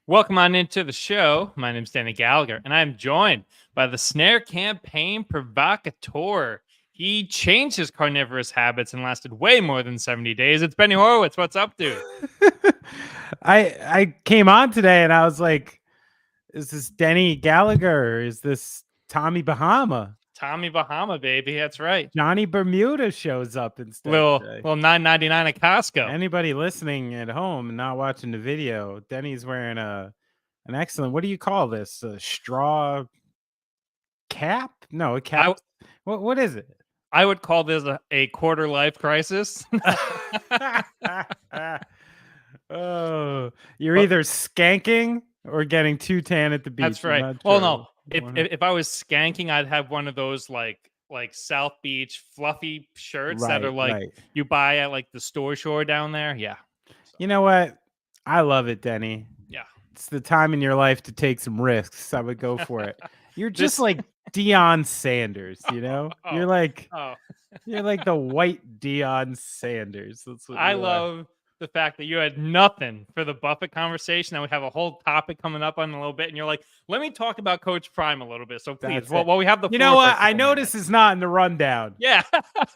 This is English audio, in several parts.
Welcome on into the show. My name's Danny Gallagher, and I'm joined by the snare campaign provocateur. He changed his carnivorous habits and lasted way more than 70 days. It's Benny Horowitz. What's up, dude? I came on today and I was like, is this Denny Gallagher? Is this Tommy Bahama? Tommy Bahama, baby. That's right. Johnny Bermuda shows up instead Little today. $9.99 at Costco. Anybody listening at home and not watching the video, Denny's wearing an excellent, what do you call this? A straw cap? No, a cap. What is it? I would call this a quarter life crisis. Oh, you're either skanking or getting too tan at the beach. That's right. Well, no. If I was skanking, I'd have one of those like South Beach fluffy shirts that are like you buy at like the store down there. Yeah. You know what? I love it, Denny. Yeah. It's the time in your life to take some risks. I would go for it. You're just like Deion Sanders, you know? You're like the white Deion Sanders. That's what I love the fact that you had nothing for the Buffett conversation, and we have a whole topic coming up on a little bit, and you're like, let me talk about Coach Prime a little bit. So please, well, we have the You know what? I noticed it's not in the rundown. Yeah.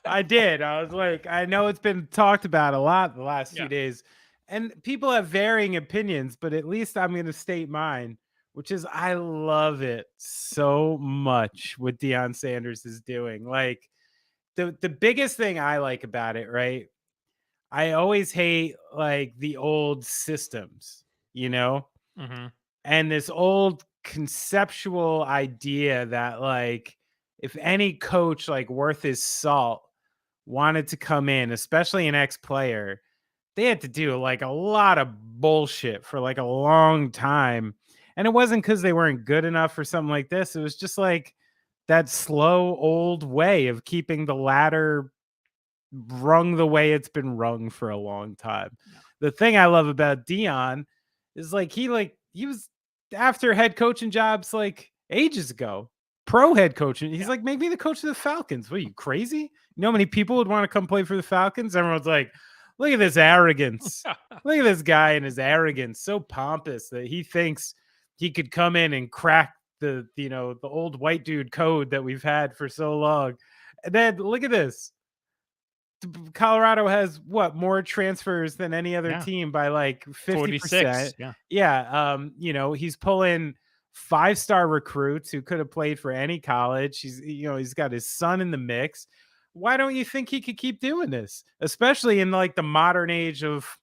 I did. I was like, I know it's been talked about a lot the last few days, and people have varying opinions, but at least I'm going to state mine, which is I love it so much what Deion Sanders is doing. Like the biggest thing I like about it, right? I always hate like the old systems, you know, and this old conceptual idea that like if any coach like worth his salt wanted to come in, especially an ex-player, they had to do like a lot of bullshit for like a long time. And it wasn't because they weren't good enough for something like this. It was just like that slow old way of keeping the ladder rung the way it's been rung for a long time. The thing I love about Deion is like he was after head coaching jobs like ages ago, pro head coaching. He's like, make me the coach of the Falcons. What are you, crazy? You know how many people would want to come play for the Falcons? Everyone's like, look at this arrogance. Look at this guy and his arrogance, so pompous that he thinks he could come in and crack the old white dude code that we've had for so long. And then look at this. Colorado has more transfers than any other team by like 50%. He's pulling 5-star recruits who could have played for any college. He's got his son in the mix. Why don't you think he could keep doing this, especially in like the modern age of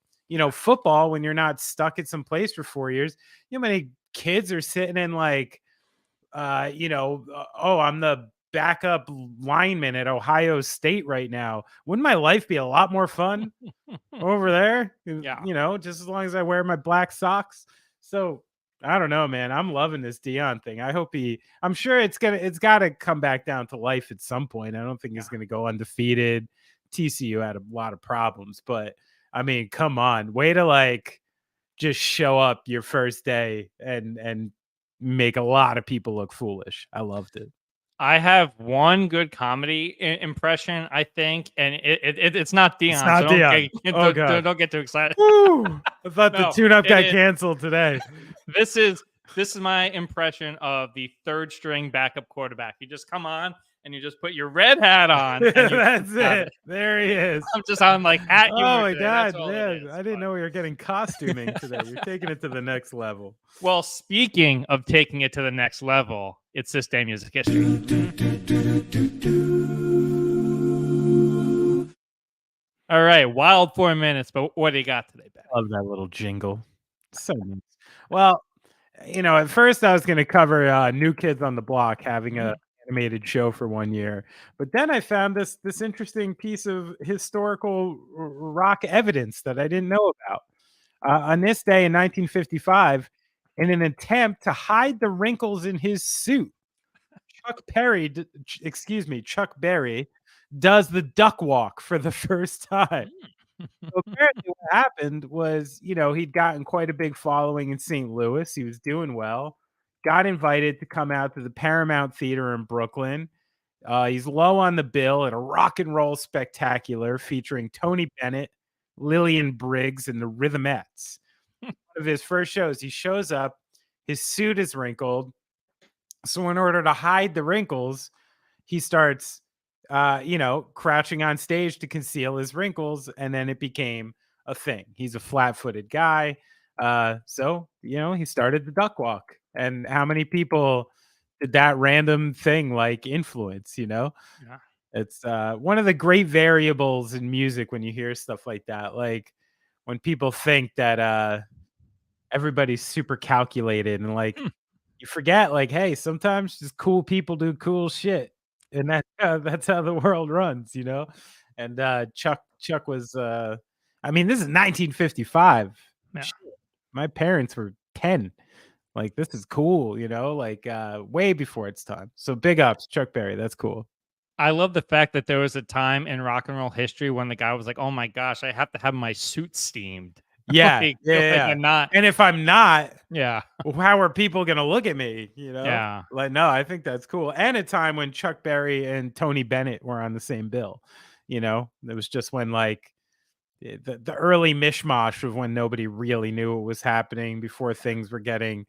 football, when you're not stuck at some place for 4 years? You know how many kids are sitting in like I'm the backup lineman at Ohio State right now. Wouldn't my life be a lot more fun over there? Yeah. Just as long as I wear my black socks. So I don't know, man. I'm loving this Deion thing. I'm sure it's got to come back down to life at some point. I don't think he's going to go undefeated. TCU had a lot of problems, but I mean, come on, way to like just show up your first day and make a lot of people look foolish. I loved it. I have one good comedy impression, I think, and it's not Deion. It's not Deion. Don't get too excited. I thought the tune-up got canceled today. This is my impression of the third string backup quarterback. You just come on and you just put your red hat on. That's it. There he is. I'm just on like hat humor. Oh my God, man. I didn't know we were getting costuming today. You're taking it to the next level. Well, speaking of taking it to the next level, it's this day music history. All right, wild 4 minutes, but what do you got today, Ben? I love that little jingle. So nice. Well, at first I was going to cover New Kids on the Block having a animated show for 1 year, but then I found this interesting piece of historical rock evidence that I didn't know about. On this day in 1955, in an attempt to hide the wrinkles in his suit, Chuck Berry does the duck walk for the first time. So apparently what happened was, he'd gotten quite a big following in St. Louis. He was doing well, got invited to come out to the Paramount Theater in Brooklyn. He's low on the bill at a rock and roll spectacular featuring Tony Bennett, Lillian Briggs, and the Rhythmettes. One of his first shows. He shows up, his suit is wrinkled. So in order to hide the wrinkles, he starts crouching on stage to conceal his wrinkles, and then it became a thing. He's a flat-footed guy. So he started the duck walk. And how many people did that random thing like influence, Yeah. It's one of the great variables in music when you hear stuff like that. Like when people think that everybody's super calculated and like you forget, like, hey, sometimes just cool people do cool shit, and that's how the world runs, And Chuck was, I mean, this is 1955. Yeah. Shit, my parents were 10. Like, this is cool, like way before its time. So big ups, Chuck Berry. That's cool. I love the fact that there was a time in rock and roll history when the guy was like, "Oh my gosh, I have to have my suit steamed." Yeah, Like, yeah. I'm not. And if I'm not, Yeah. how are people gonna look at me? Yeah. Like, no, I think that's cool. And a time when Chuck Berry and Tony Bennett were on the same bill. It was just when like the early mishmash of when nobody really knew what was happening before things were getting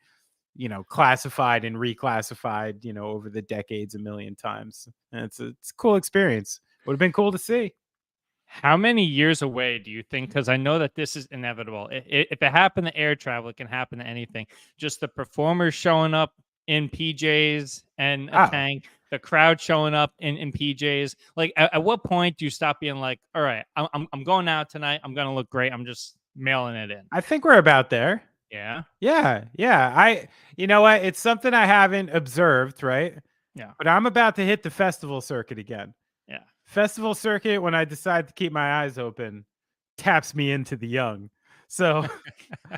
classified and reclassified over the decades a million times. And it's a cool experience. Would have been cool to see. How many years away do you think? Because I know that this is inevitable. If it happened to air travel, it can happen to anything. Just the performers showing up in PJs and a tank, the crowd showing up in PJs. Like, at what point do you stop being like, all right, I'm going out tonight. I'm going to look great. I'm just mailing it in. I think we're about there. Yeah. Yeah. You know what? It's something I haven't observed, right? Yeah. But I'm about to hit the festival circuit again. Yeah. Festival circuit, when I decide to keep my eyes open, taps me into the young. So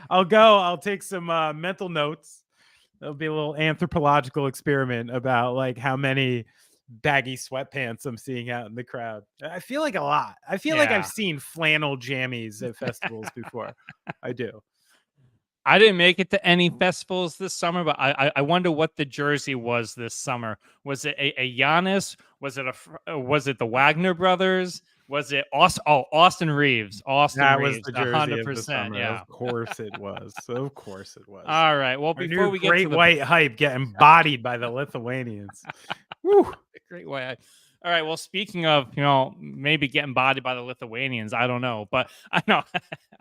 I'll take some mental notes. There'll be a little anthropological experiment about like how many baggy sweatpants I'm seeing out in the crowd. I feel like a lot. I feel like I've seen flannel jammies at festivals before. I do. I didn't make it to any festivals this summer, but I wonder what the jersey was this summer. Was it a Giannis? Was it the Wagner brothers? Was it Austin Reeves? That Reeves, was the jersey of the 100%. summer. Yeah, of course it was. Of course it was. All right. Well, before we get great to the white hype getting bodied by the Lithuanians. Woo. Great white. All right. Well, speaking of, maybe getting bodied by the Lithuanians, I don't know. But I know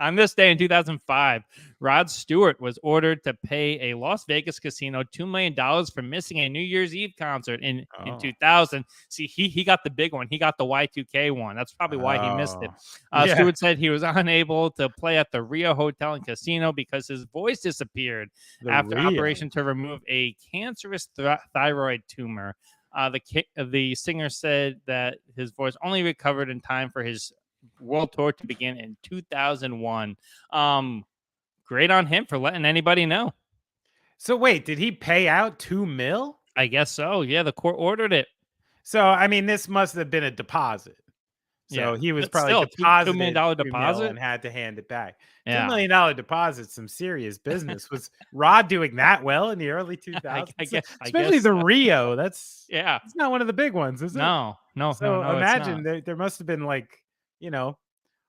on this day in 2005, Rod Stewart was ordered to pay a Las Vegas casino $2 million for missing a New Year's Eve concert in 2000. See, he got the big one. He got the Y2K one. That's probably why he missed it. Stewart said he was unable to play at the Rio Hotel and Casino because his voice disappeared after operation to remove a cancerous thyroid tumor. The singer said that his voice only recovered in time for his world tour to begin in 2001. Great on him for letting anybody know. So wait, did he pay out $2 million? I guess so. Yeah, the court ordered it. So I mean, this must have been a deposit. So he was probably deposited $2 million deposit and had to hand it back. Yeah. $2 million deposit, some serious business. Was Rod doing that well in the early 2000s? I guess, especially the Rio. It's not one of the big ones, is it? No. So imagine there must have been like,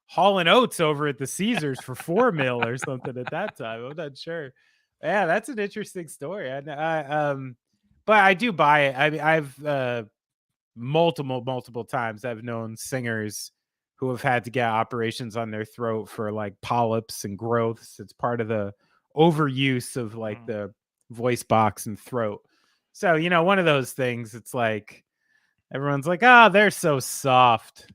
Hall and Oates over at the Caesars for $4 million or something at that time. I'm not sure. Yeah, that's an interesting story. But I do buy it. I mean, I've multiple times I've known singers who have had to get operations on their throat for like polyps and growths. It's part of the overuse of like the voice box and throat. So, one of those things, it's like everyone's like, they're so soft.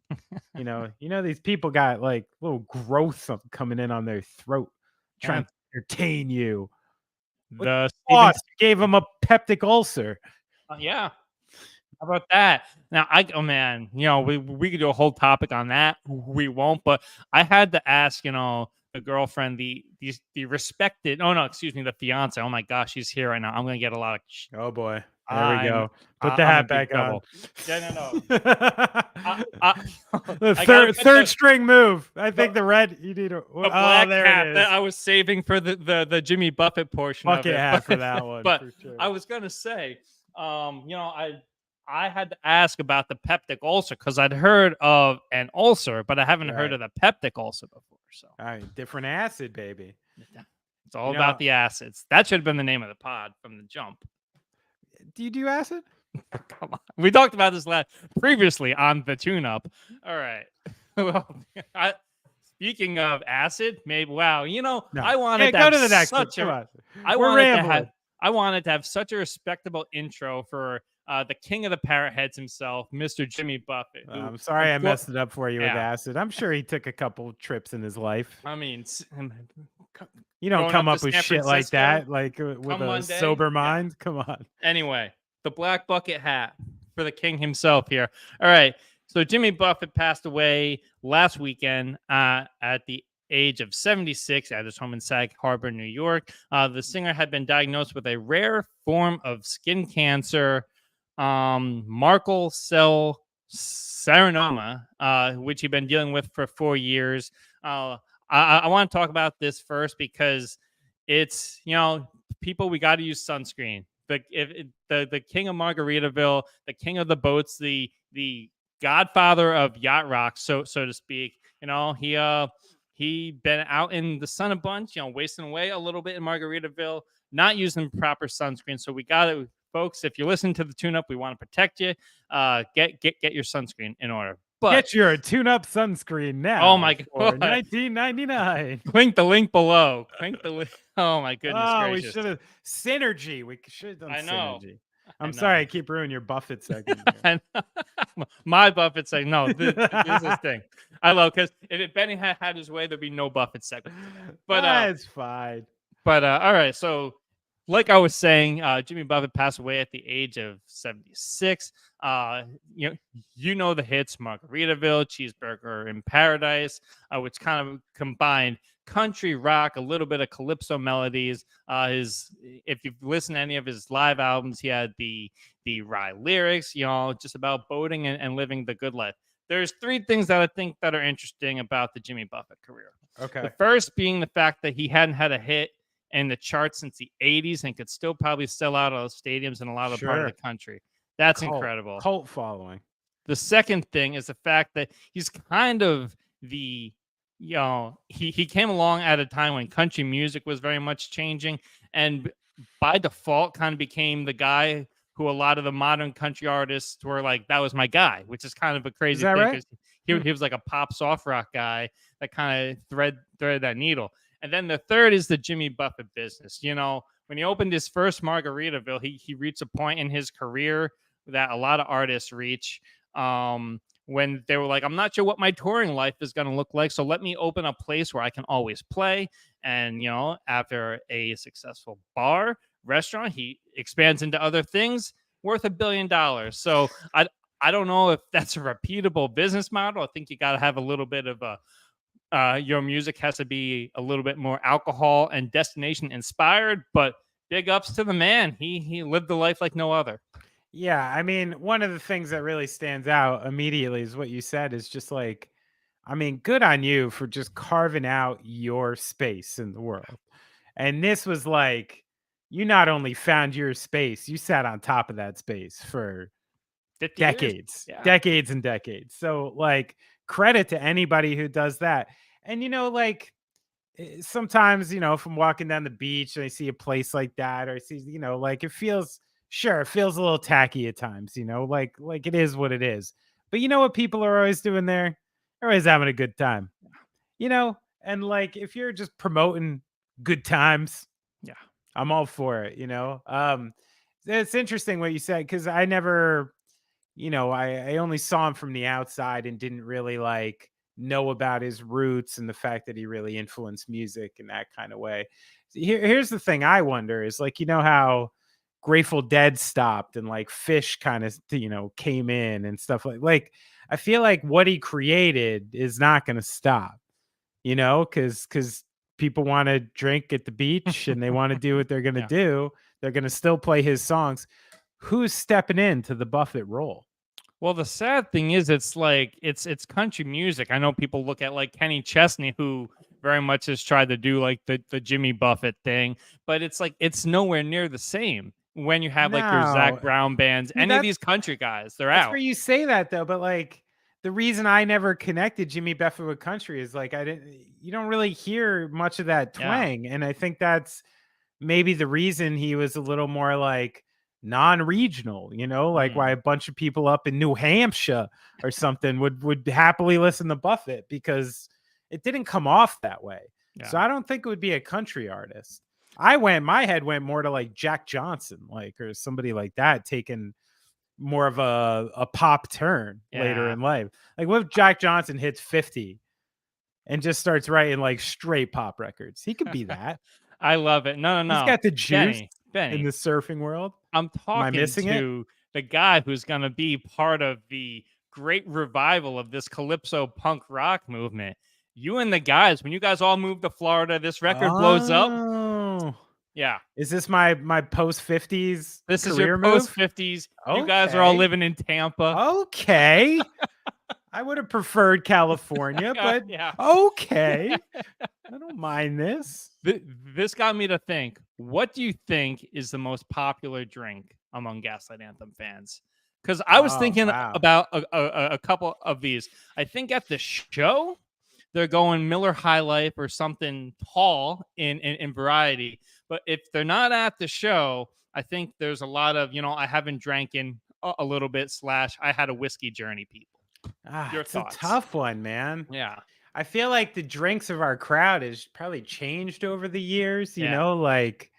These people got like little growth coming in on their throat trying to entertain you. You gave them a peptic ulcer. Yeah. How about that? Now, we could do a whole topic on that. We won't, but I had to ask, the girlfriend, the respected, the fiance. Oh my gosh, she's here right now. I'm going to get a lot of. Oh boy. There we go. Put the hat back on. Yeah, no. The third string move. I think the red. You need a black there hat it is. that I was saving for the Jimmy Buffett portion of it. Hat for that one. But for sure. I was gonna say, I had to ask about the peptic ulcer because I'd heard of an ulcer, but I haven't heard of the peptic ulcer before. So, all right, different acid, baby. It's all about the acids. That should have been the name of the pod from the jump. Do you do acid? Come on. We talked about this previously on the tune-up. All right. Well, speaking of acid, maybe I wanted to go have to the next such one. a. I wanted to have such a respectable intro for the king of the parrot heads himself, Mr. Jimmy Buffett. I'm sorry I messed it up for you with acid. I'm sure he took a couple trips in his life. I mean, you don't come up with shit like that, like with a sober mind. Come on. Anyway, the black bucket hat for the king himself here. All right. So Jimmy Buffett passed away last weekend at the age of 76 at his home in Sag Harbor, New York. The singer had been diagnosed with a rare form of skin cancer, Merkel cell carcinoma, which he'd been dealing with for 4 years. I want to talk about this first because it's, people, we got to use sunscreen. The king of Margaritaville, the king of the boats, the godfather of yacht rock, so to speak. He been out in the sun a bunch, wasting away a little bit in Margaritaville, not using proper sunscreen. So we got it, folks. If you're listening to the tune-up, we want to protect you. Get your sunscreen in order. But get your tune-up sunscreen now. Oh my god, $19.99. Click the link below. Click the link. Oh my goodness gracious. We should have synergy. We should have done synergy. I'm I sorry, I keep ruining your Buffett segment. My Buffett segment. No, this is thing. I love, because if Benny had his way, there'd be no Buffett segment. But it's fine. But all right, so like I was saying, Jimmy Buffett passed away at the age of 76. You know the hits Margaritaville, Cheeseburger in Paradise, which kind of combined country rock, a little bit of calypso melodies. If you've listened to any of his live albums, he had the wry lyrics, just about boating and living the good life. There's 3 things that I think that are interesting about the Jimmy Buffett career. Okay. The first being the fact that he hadn't had a hit in the charts since the 80s and could still probably sell out of stadiums in a lot of part of the country. That's incredible. Cult following. The second thing is the fact that he's kind of he came along at a time when country music was very much changing, and by default kind of became the guy who a lot of the modern country artists were like, that was my guy, which is kind of a crazy thing. Right? He was like a pop soft rock guy that kind of threaded that needle. And then the third is the Jimmy Buffett business. When he opened his first Margaritaville, he reached a point in his career that a lot of artists reach, when they were like, I'm not sure what my touring life is going to look like, so let me open a place where I can always play. And, after a successful bar, restaurant, he expands into other things worth $1 billion. So I don't know if that's a repeatable business model. I think you got to have a little bit of your music has to be a little bit more alcohol and destination inspired, but big ups to the man. He lived the life like no other. Yeah, I mean, one of the things that really stands out immediately is what you said is just like, I mean, good on you for just carving out your space in the world. And this was like, you not only found your space, you sat on top of that space for decades, decades and decades. So like, credit to anybody who does that. And, sometimes, if I'm walking down the beach and I see a place like that, or I see, it feels a little tacky at times, like it is what it is. But you know what people are always doing there? They're always having a good time, and like, if you're just promoting good times, I'm all for it, It's interesting what you said, because I never, I only saw him from the outside and didn't really know about his roots and the fact that he really influenced music in that kind of way. Here's the thing I wonder is how Grateful Dead stopped and Fish kind of, came in and stuff like I feel like what he created is not going to stop, because people want to drink at the beach and they want to do what they're going to do. They're going to still play his songs. Who's stepping into the Buffett role? Well, the sad thing is, it's country music. I know people look at Kenny Chesney, who very much has tried to do the Jimmy Buffett thing, but it's nowhere near the same when you have your Zach Brown bands, any of these country guys, they're out. That's where you say that though, but the reason I never connected Jimmy Buffett with country is I didn't, you don't really hear much of that twang. And I think that's maybe the reason he was a little more like non-regional, like why a bunch of people up in New Hampshire or something would happily listen to Buffett, because it didn't come off that way. So I don't think it would be a country artist. My head went more to like Jack Johnson, like, or somebody like that, taking more of a pop turn later in life. Like, what if Jack Johnson hits 50 and just starts writing like straight pop records? He could be that. I love it. No. He's got the juice Benny, in the surfing world. I'm talking to the guy who's going to be part of the great revival of this calypso punk rock movement. You and the guys, when you guys all move to Florida, this record blows up. Yeah. Is this my post 50s? This is your post 50s. Okay. You guys are all living in Tampa. Okay. I would have preferred California, but okay. I don't mind this. This got me to think. What do you think is the most popular drink among Gaslight Anthem fans? Because I was thinking about a couple of these. I think at the show, they're going Miller High Life or something tall in variety. But if they're not at the show, I think there's a lot of, I haven't drank in a little bit / I had a whiskey journey people. Your thoughts? It's a tough one, man. Yeah. I feel like the drinks of our crowd has probably changed over the years, you know, like,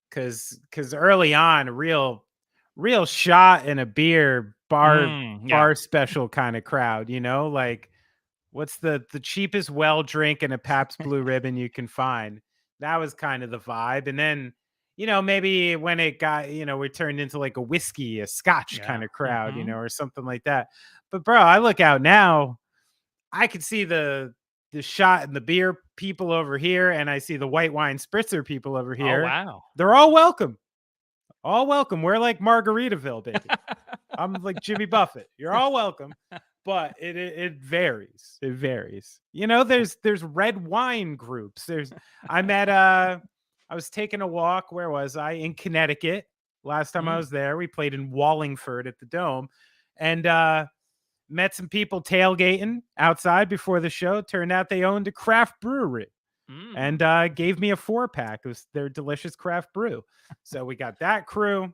because early on, real shot and a beer bar special kind of crowd, like, what's the cheapest well drink and a Pabst Blue Ribbon you can find? That was kind of the vibe. And then, maybe when it got, we turned into like a whiskey, a scotch kind of crowd, or something like that. But bro, I look out now, I could see the shot and the beer people over here, and I see the white wine spritzer people over here. Oh, wow. They're all welcome. All welcome. We're like Margaritaville, baby. I'm like Jimmy Buffett. You're all welcome. But it varies. It varies. There's red wine groups. I was taking a walk. Where was I? In Connecticut. Last time I was there, we played in Wallingford at the Dome, and met some people tailgating outside before the show. Turned out they owned a craft brewery and gave me a 4-pack. It was their delicious craft brew. So we got that crew,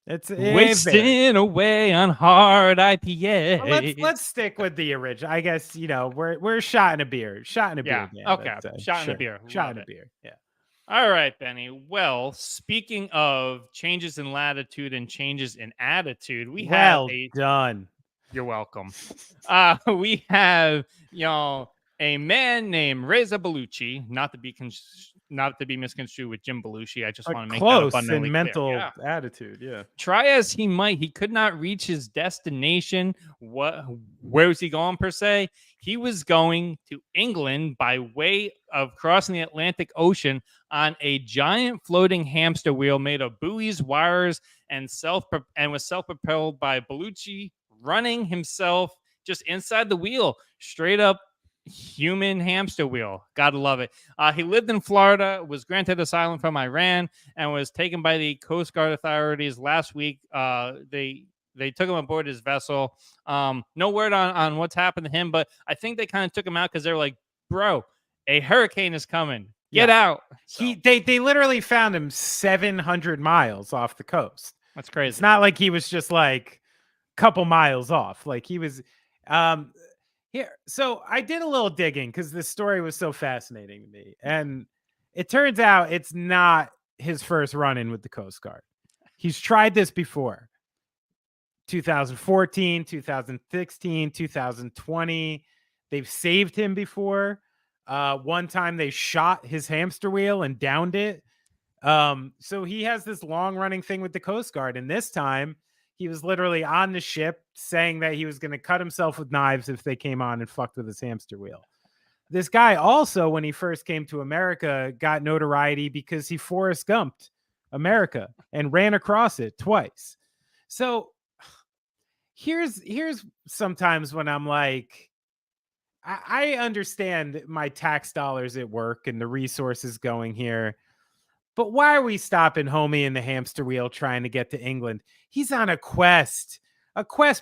It's wasting away on hard IPA. Well, let's stick with the original. I guess we're shot in a beer. Shot in a beer. Yeah. Okay. Shot in a beer. Shot in a beer. Yeah. All right, Benny. Well, speaking of changes in latitude and changes in attitude, we have done. You're welcome. We have a man named Reza Belushi, not to be misconstrued with Jim Belushi. I just want to make that abundantly in mental clear. attitude. Yeah. Try as he might, he could not reach his destination. Where was he going per se? He was going to England by way of crossing the Atlantic Ocean on a giant floating hamster wheel made of buoys, wires, and was self-propelled by Belushi running himself just inside the wheel, straight up human hamster wheel. Gotta love it. He lived in Florida, was granted asylum from Iran, and was taken by the Coast Guard authorities last week. They took him aboard his vessel. No word on what's happened to him, but I think they kind of took him out because they were like, bro, a hurricane is coming. Get out. So. They literally found him 700 miles off the coast. That's crazy. It's not like he was just like a couple miles off. Like he was here. So I did a little digging because this story was so fascinating to me. And it turns out it's not his first run-in with the Coast Guard. He's tried this before. 2014, 2016, 2020. They've saved him before. One time they shot his hamster wheel and downed it. So he has this long-running thing with the Coast Guard. And this time he was literally on the ship saying that he was going to cut himself with knives if they came on and fucked with his hamster wheel. This guy also, when he first came to America, got notoriety because he Forrest Gumped America and ran across it twice. So here's sometimes when I'm like, I understand my tax dollars at work and the resources going here, but why are we stopping homie in the hamster wheel trying to get to England? He's on a quest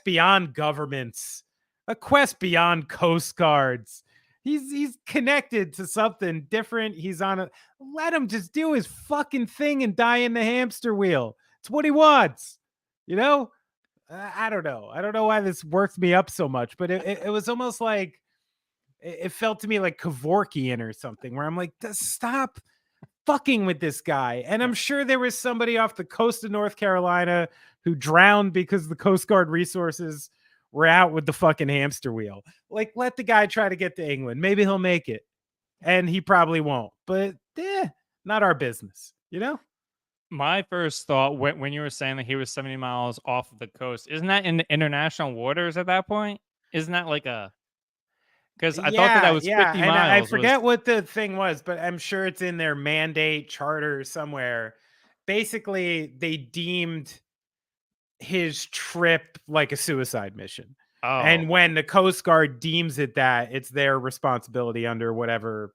beyond governments, a quest beyond coast guards. He's connected to something different. He's on a let him just do his fucking thing and die in the hamster wheel. It's what he wants. You know? I don't know. I don't know why this worked me up so much, but it was almost like it felt to me like Kevorkian or something, where I'm like, stop fucking with this guy. And I'm sure there was somebody off the coast of North Carolina who drowned because the Coast Guard resources were out with the fucking hamster wheel. Like, let the guy try to get to England. Maybe he'll make it. And he probably won't. But not our business, you know? My first thought when you were saying that he was 70 miles off of the coast, isn't that in the international waters at that point? Isn't that like a because I thought that was 50 And I miles forget what the thing was, but I'm sure it's in their mandate charter somewhere. Basically, they deemed his trip like a suicide mission. And when the Coast Guard deems it that, it's their responsibility under whatever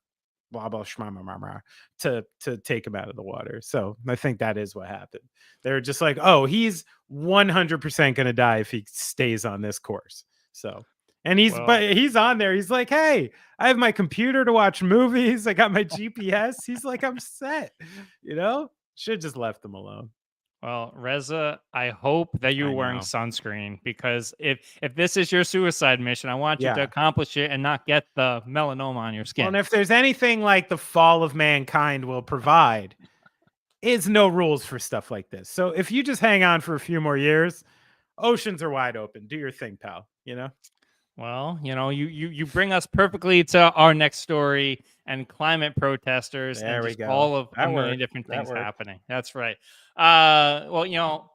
blah blah shmama to take him out of the water. So I think that is what happened. They're just like, oh, he's 100% gonna die if he stays on this course. So and but he's on there. He's like, hey, I have my computer to watch movies. I got my GPS. He's like, I'm set. You know, should just left him alone. Well, Reza, I hope that you're wearing sunscreen, because if this is your suicide mission, I want you to accomplish it and not get the melanoma on your skin. Well, and if there's anything like the fall of mankind will provide, is no rules for stuff like this. So if you just hang on for a few more years, oceans are wide open. Do your thing, pal. You know? Well, you know, you bring us perfectly to our next story and climate protesters there and just all of a million different things happening. That's right. Well, you know,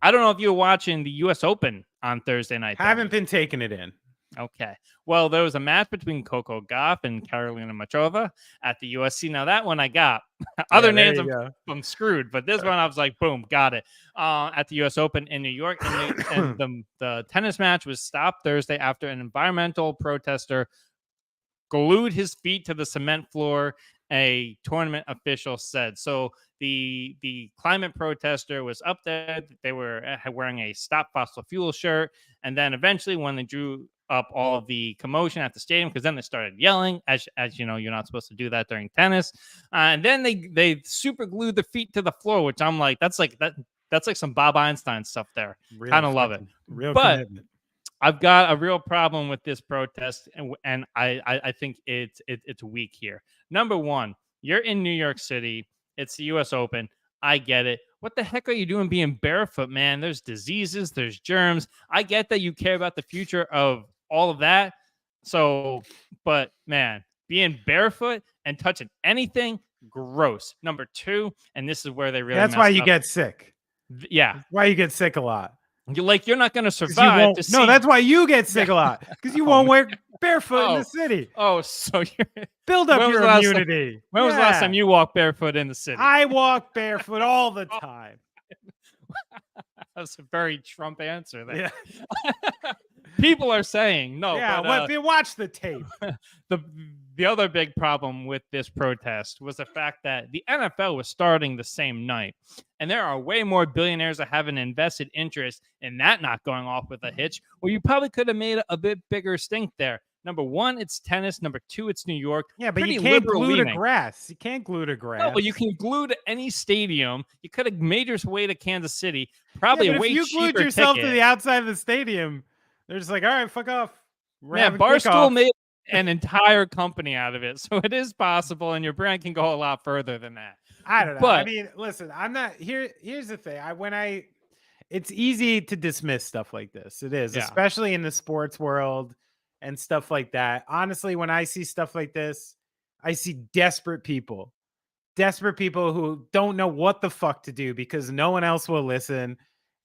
I don't know if you were watching the U.S. Open on Thursday night. Haven't been taking it in. Okay. Well, there was a match between Coco Gauff and Karolina Machova at the USC. Now, that one I got. Other names, I'm screwed. But this one, I was like, boom, got it. At the U.S. Open in New York. And the tennis match was stopped Thursday after an environmental protester glued his feet to the cement floor, a tournament official said. So the climate protester was up there. They were wearing a Stop Fossil Fuel shirt. And then eventually, when they drew up all of the commotion at the stadium, because then they started yelling, as you know, you're not supposed to do that during tennis. And then they super glued the feet to the floor, which I'm like, that's like some Bob Einstein stuff there. Kind of love it. Real commitment. I've got a real problem with this protest, and I think it's weak here. Number one, you're in New York City. It's the U.S. Open. I get it. What the heck are you doing being barefoot, man? There's diseases, there's germs. I get that you care about the future of all of that. So, but man, being barefoot and touching anything, gross. Number two, and this is where they really that's why you get sick. Yeah. That's why you get sick a lot. You're not going to survive. No, that's why you get sick a lot, because you won't wear barefoot in the city. Oh, so you're build up your immunity. When was the last time you walked barefoot in the city? I walk barefoot all the time. That's a very Trump answer there. Yeah. People are saying no. Yeah, but, watch the tape. The other big problem with this protest was the fact that the NFL was starting the same night. And there are way more billionaires that have an invested interest in that not going off with a hitch, where you probably could have made a bit bigger stink there. Number one, it's tennis. Number two, it's New York. Yeah, but you can't glue to grass. You can't glue to grass. No, but you can glue to any stadium. You could have made your way to Kansas City. Probably a way cheaper ticket. If you glued yourself to the outside of the stadium, they're just like, all right, fuck off. Yeah, Barstool made an entire company out of it. So it is possible, and your brand can go a lot further than that. I don't know. But, I mean, listen, I'm not here. Here's the thing. It's easy to dismiss stuff like this. It is, especially in the sports world and stuff like that. Honestly, when I see stuff like this, I see desperate people who don't know what the fuck to do because no one else will listen.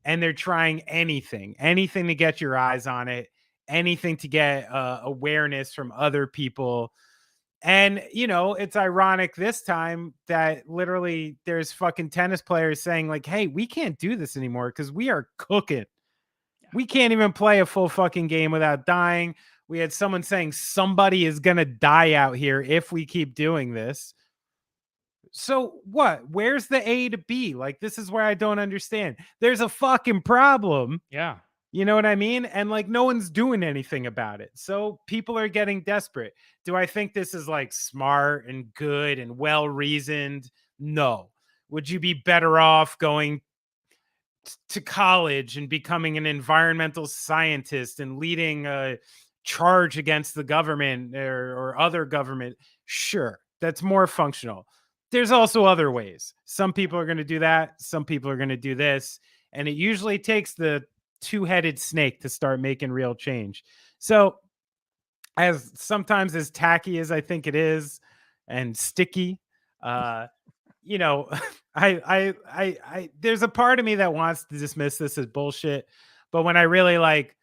And they're trying anything to get your eyes on it, anything to get awareness from other people. And, you know, it's ironic this time that literally there's fucking tennis players saying like, hey, we can't do this anymore because we are cooking. We can't even play a full fucking game without dying. We had someone saying somebody is going to die out here if we keep doing this. So what? Where's the A to B? Like, this is where I don't understand. There's a fucking problem. Yeah. You know what I mean? And like no one's doing anything about it. So people are getting desperate. Do I think this is like smart and good and well reasoned? No. Would you be better off going to college and becoming an environmental scientist and leading a charge against the government or other government? Sure, that's more functional. There's also other ways. Some people are going to do that, some people are going to do this, and it usually takes the two-headed snake to start making real change. So as sometimes as tacky as I think it is and sticky, uh you know, there's a part of me that wants to dismiss this as bullshit, but when I really like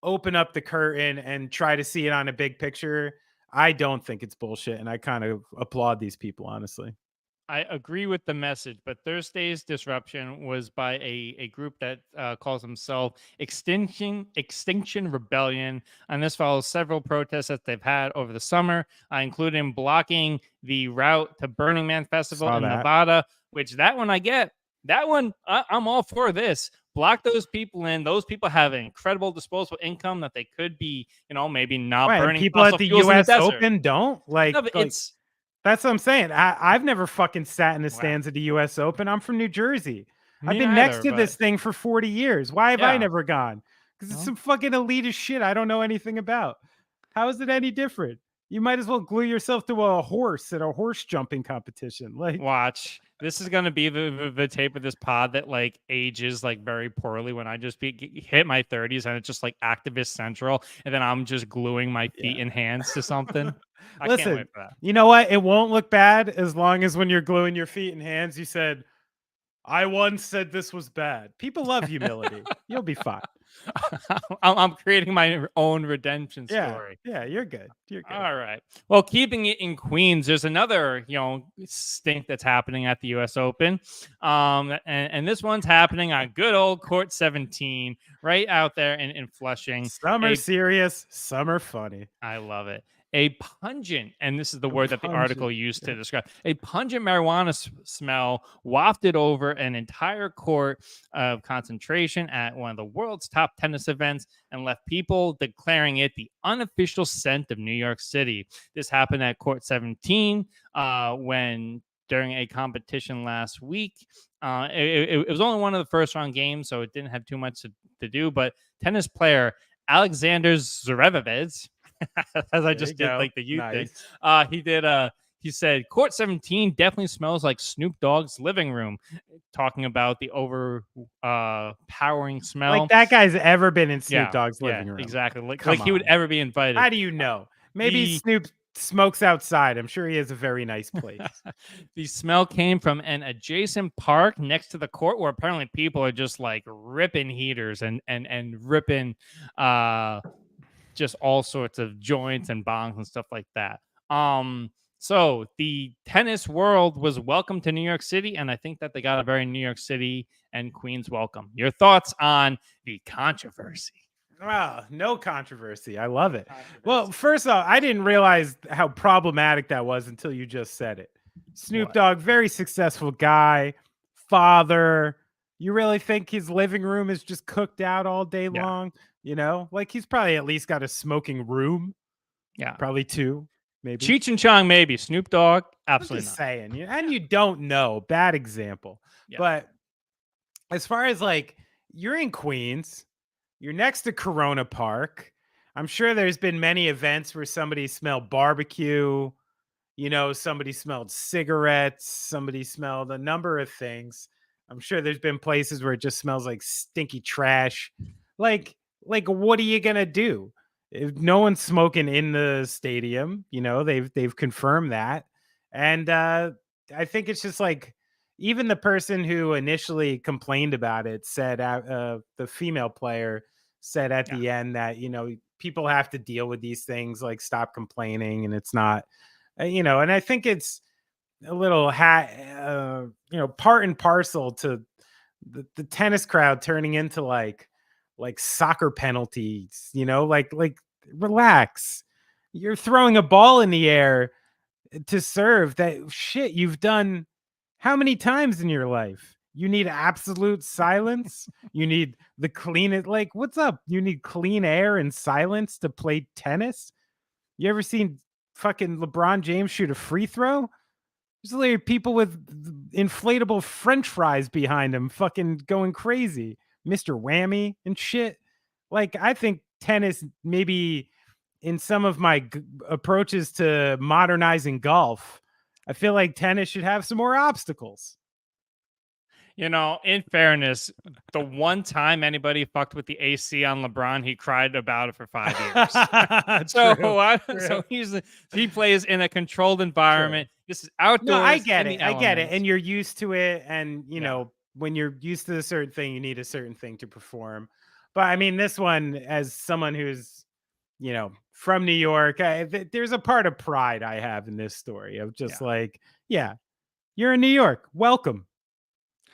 open up the curtain and try to see it on a big picture, I don't think it's bullshit, and I kind of applaud these people, honestly. I agree with the message, but Thursday's disruption was by a group that calls themselves Extinction Rebellion, and this follows several protests that they've had over the summer, including blocking the route to Burning Man Festival Saw in that. Nevada. Which that one I get. That one I'm all for this. Block those people in. Those people have an incredible disposable income that they could be, maybe not Right, and burning people at fossil the fuels in the US desert. Open don't No, but like it's that's what I'm saying. I've never fucking sat in the wow. stands at the US Open. I'm from New Jersey. I've Me been next neither, to this but thing for 40 years. Why have I yeah. never gone? Because it's Well, some fucking elitist shit I don't know anything about. How is it any different? You might as well glue yourself to a horse at a horse jumping competition. Like, watch. This is gonna be the tape of this pod that like ages like very poorly when I just hit my 30s and it's just like activist central, and then I'm just gluing my feet yeah. and hands to something. I can't wait Listen, for that. you know what? It won't look bad as long as when you're gluing your feet and hands, you said, I once said this was bad. People love humility. You'll be fine. I'm creating my own redemption Yeah. story. Yeah. You're good. You're good. All right. Well, keeping it in Queens, there's another, stink that's happening at the U.S. Open, and this one's happening on good old Court 17, right out there in Flushing. Some are serious, some are funny. I love it. A pungent, and this is the word that the article Pungent, used to yeah. describe, a pungent marijuana smell wafted over an entire court of concentration at one of the world's top tennis events and left people declaring it the unofficial scent of New York City. This happened at Court 17 when during a competition last week. It was only one of the first round games, so it didn't have too much to do, but tennis player Alexander Zverev, as I just did like the youth thing. He said Court 17 definitely smells like Snoop Dogg's living room, talking about the powering smell. Like that guy's ever been in Snoop Dogg's living room. Exactly. Like he would ever be invited. How do you know? Maybe Snoop smokes outside. I'm sure he has a very nice place. The smell came from an adjacent park next to the court where apparently people are just like ripping heaters and ripping just all sorts of joints and bongs and stuff like that. So the tennis world was welcome to New York City, and I think that they got a very New York City and Queens welcome. Your thoughts on the controversy? Wow, no controversy. I love it. Well, first off, I didn't realize how problematic that was until you just said it. Snoop Dogg, very successful guy, father. You really think his living room is just cooked out all day long? Like he's probably at least got a smoking room. Yeah. Probably 2, maybe. Cheech and Chong, maybe. Snoop Dogg, absolutely I'm just not. saying. And you don't know. Bad example. Yeah. But as far as like, you're in Queens, you're next to Corona Park. I'm sure there's been many events where somebody smelled barbecue, somebody smelled cigarettes, somebody smelled a number of things. I'm sure there's been places where it just smells like stinky trash. Like what are you gonna do? If no one's smoking in the stadium, they've confirmed that. And I think it's just like, even the person who initially complained about it said, the female player said at the end that, people have to deal with these things, like stop complaining. And it's not, and I think it's a little part and parcel to the tennis crowd turning into like soccer penalties, like relax. You're throwing a ball in the air to serve. That shit you've done how many times in your life? You need absolute silence. You need the clean. Like, what's up? You need clean air and silence to play tennis. You ever seen fucking LeBron James shoot a free throw? There's literally people with inflatable French fries behind him, fucking going crazy. Mr. Whammy and shit. Like, I think tennis, maybe in some of my approaches to modernizing golf, I feel like tennis should have some more obstacles. You know, in fairness, the one time anybody fucked with the AC on LeBron, he cried about it for 5 years. So he plays in a controlled environment. True. This is outdoors. No, I get it. I get it. And you're used to it. And, you know, when you're used to a certain thing, you need a certain thing to perform. But I mean, this one, as someone who's, you know, from New York, there's a part of pride I have in this story of just like, you're in New York. Welcome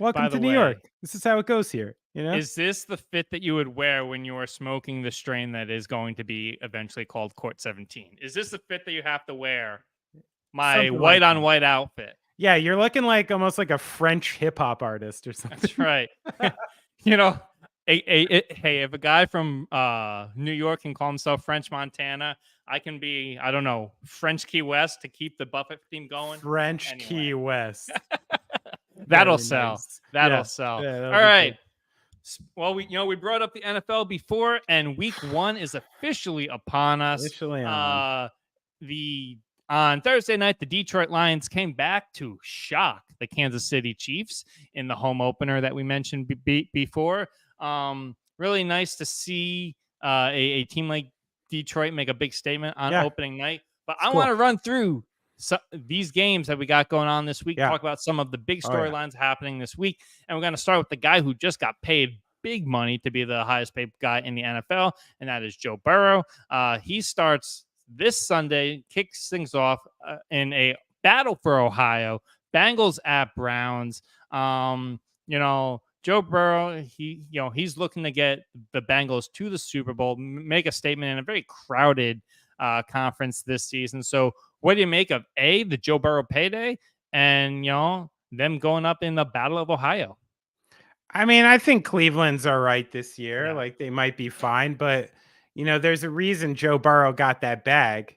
to New York. This is how it goes here. You know, is this the fit that you would wear when you are smoking the strain that is going to be eventually called Court 17? Is this the fit that you have to wear? My white on white outfit. Yeah, you're looking like almost like a French hip hop artist or something. That's right. You know, hey, if a guy from New York can call himself French Montana, I can be, I don't know, French Key West to keep the Buffett theme going. French Key West. That'll sell. Nice. That'll sell. Yeah, all right. Good. Well, we brought up the NFL before, and week 1 is officially upon us. On Thursday night, the Detroit Lions came back to shock the Kansas City Chiefs in the home opener that we mentioned before. Really nice to see a team like Detroit make a big statement on opening night. But I want to run through these games that we got going on this week, talk about some of the big storylines happening this week. And we're going to start with the guy who just got paid big money to be the highest paid guy in the NFL, and that is Joe Burrow. He starts this Sunday, kicks things off in a battle for Ohio, Bengals at Browns. You know, Joe Burrow, he's looking to get the Bengals to the Super Bowl, make a statement in a very crowded conference this season. So what do you make of the Joe Burrow payday and, them going up in the Battle of Ohio? I mean, I think Cleveland's all right this year. Like, they might be fine, but there's a reason Joe Burrow got that bag.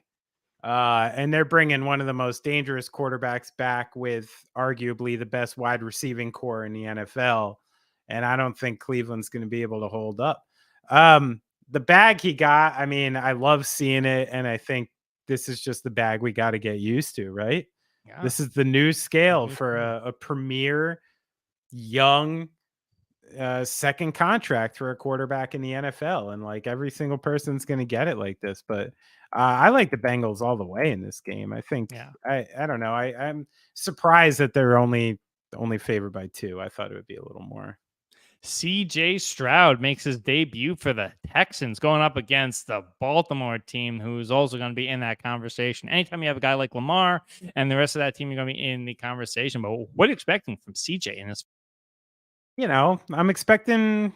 And they're bringing one of the most dangerous quarterbacks back with arguably the best wide receiving core in the NFL. And I don't think Cleveland's going to be able to hold up. The bag he got, I mean, I love seeing it. And I think this is just the bag we got to get used to, right? Yeah. This is the new scale for a premier young second contract for a quarterback in the NFL. And like every single person's going to get it like this. But I like the Bengals all the way in this game. I think, I don't know. I'm surprised that they're only favored by 2. I thought it would be a little more. CJ Stroud makes his debut for the Texans going up against the Baltimore team, who's also going to be in that conversation. Anytime you have a guy like Lamar and the rest of that team, you're going to be in the conversation. But what are you expecting from CJ in this? I'm expecting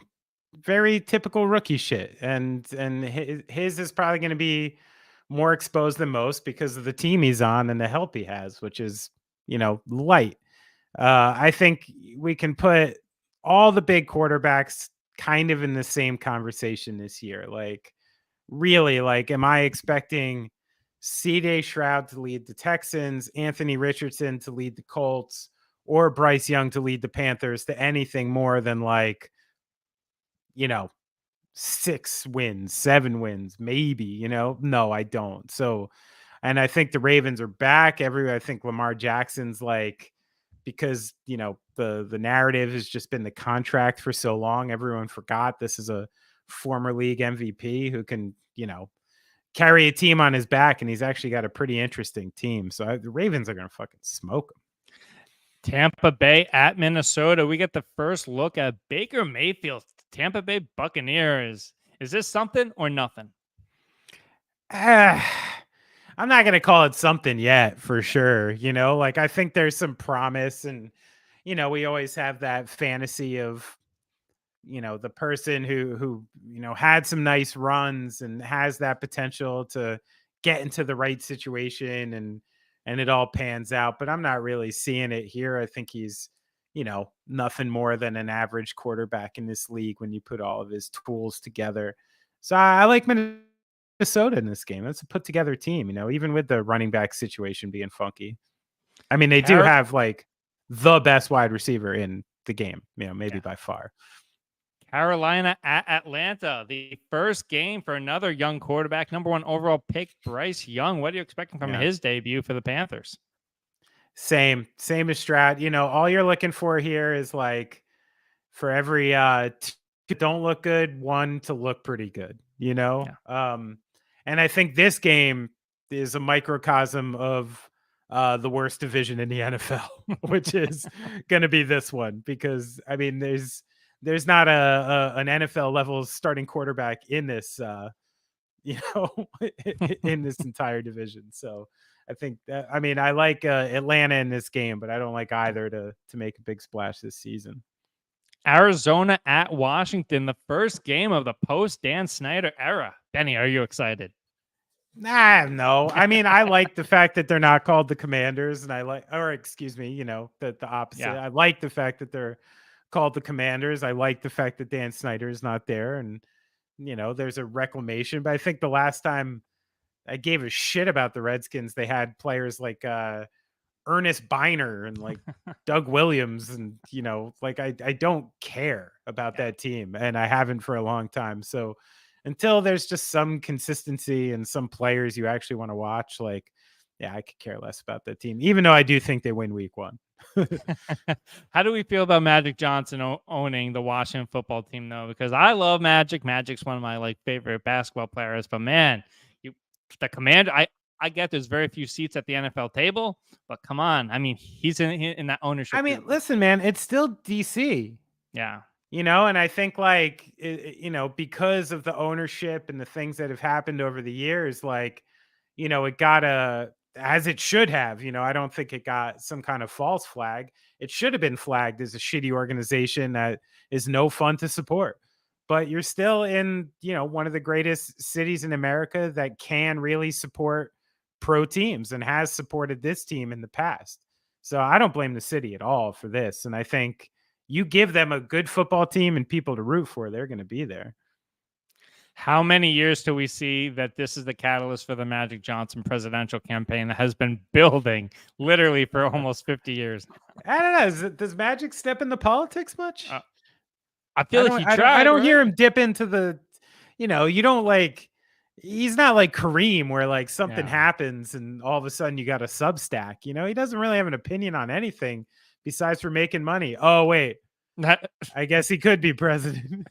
very typical rookie shit. And his is probably going to be more exposed than most because of the team he's on and the help he has, which is, light. I think we can put all the big quarterbacks kind of in the same conversation this year. Like, really, like, am I expecting CJ Stroud to lead the Texans, Anthony Richardson to lead the Colts, or Bryce Young to lead the Panthers to anything more than like, 6 wins, 7 wins, maybe, No, I don't. So, and I think the Ravens are back. I think Lamar Jackson's like, because, the narrative has just been the contract for so long. Everyone forgot this is a former league MVP who can, carry a team on his back. And he's actually got a pretty interesting team. So the Ravens are going to fucking smoke him. Tampa Bay at Minnesota. We get the first look at Baker Mayfield, Tampa Bay Buccaneers. Is this something or nothing? I'm not going to call it something yet for sure. Like, I think there's some promise and, we always have that fantasy of, the person who had some nice runs and has that potential to get into the right situation and it all pans out, but I'm not really seeing it here. I think he's nothing more than an average quarterback in this league when you put all of his tools together. So I like Minnesota in this game. It's a put together team, even with the running back situation being funky. I mean, they do have like the best wide receiver in the game, maybe by far. Carolina at Atlanta, the first game for another young quarterback, number 1 overall pick, Bryce Young. What are you expecting from his debut for the Panthers? Same as Stroud. All you're looking for here is like for every two don't look good, one to look pretty good, and I think this game is a microcosm of the worst division in the NFL, which is going to be this one, because I mean, there's not an NFL level starting quarterback in this, in this entire division. So I think that, I mean, I like Atlanta in this game, but I don't like either to make a big splash this season. Arizona at Washington, the first game of the post Dan Snyder era. Benny, are you excited? No. I mean, I like the fact that they're not called the Commanders, and excuse me, the opposite. Yeah. I like the fact that they're called the Commanders. I like the fact that Dan Snyder is not there, and there's a reclamation. But I think the last time I gave a shit about the Redskins, they had players like Ernest Biner and like Doug Williams, and like I don't care about that team, and I haven't for a long time. So until there's just some consistency and some players you actually want to watch, like, I could care less about that team, even though I do think they win week 1. How do we feel about Magic Johnson owning the Washington football team, though? Because I love Magic. Magic's one of my favorite basketball players, but man, the Commander, I get there's very few seats at the NFL table, but come on. I mean, he's in that ownership. I mean, listen, man, it's still DC. Yeah. And I think because of the ownership and the things that have happened over the years, like, it got as it should have, I don't think it got some kind of false flag. It should have been flagged as a shitty organization that is no fun to support. But you're still in, one of the greatest cities in America that can really support pro teams and has supported this team in the past. So I don't blame the city at all for this. And I think you give them a good football team and people to root for, they're going to be there. How many years do we see that this is the catalyst for the Magic Johnson presidential campaign that has been building literally for almost 50 years? I don't know. Does Magic step into politics much? I feel like he tried. I don't hear him dip into the, you don't like, he's not like Kareem where like something happens and all of a sudden you got a Substack. He doesn't really have an opinion on anything besides for making money. Oh, wait. I guess he could be president.